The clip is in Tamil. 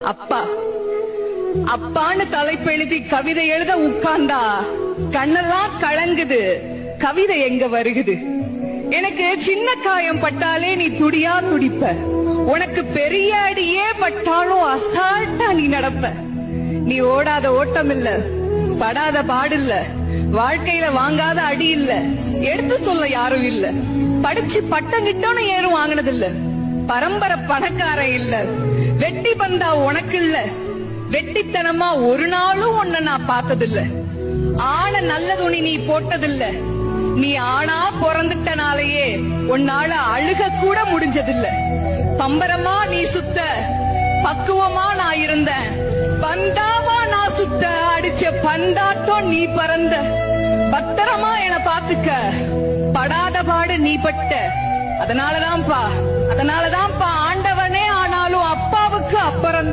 அப்பா அப்பான்னு தலைப்பெழுதி கவிதை எழுத உட்கார்ந்தா கண்ணெல்லாம் கலங்குது. கவிதை எங்க வருகுது? எனக்கு சின்ன காயம் பட்டாலே நீ துடியா துடிப்ப. உனக்கு பெரிய அடியே பட்டாலும் அசால்ட்டா நீ நடப்ப. நீ ஓடாத ஓட்டம் இல்ல, படாத பாடு இல்ல, வாழ்க்கையில வாங்காத அடி இல்ல, எடுத்து சொல்ல யாரும் இல்ல. படிச்சு பட்டம் கிட்டோன்னு ஏறும் வாங்கினது இல்ல. பரம்பரை பணக்காரன் இல்ல. வெட்டி பந்தா உனக்கு இல்ல. வெட்டித்தனமா ஒரு நாளும் உன்னை நான் பார்த்ததில்ல. ஆன நல்ல துணி நீ போட்டதில்ல. நீ ஆனா பிறந்துட்டனாலேயே உன்னால அழுக கூட முடிஞ்சதில்ல. பம்பரமா நீ சுத்த, பக்குவமா நான் இருந்தேன். பந்தாவா நான் சுத்த, அடிச்ச பந்தாட்டம் நீ பறந்த. பத்திரமா என பாத்துக்க, படாத பாடு நீ பட்ட. அதனாலதான்ப்பா ஆண்டவனே ஆனாலும் அப்பாவுக்கு அப்புறம்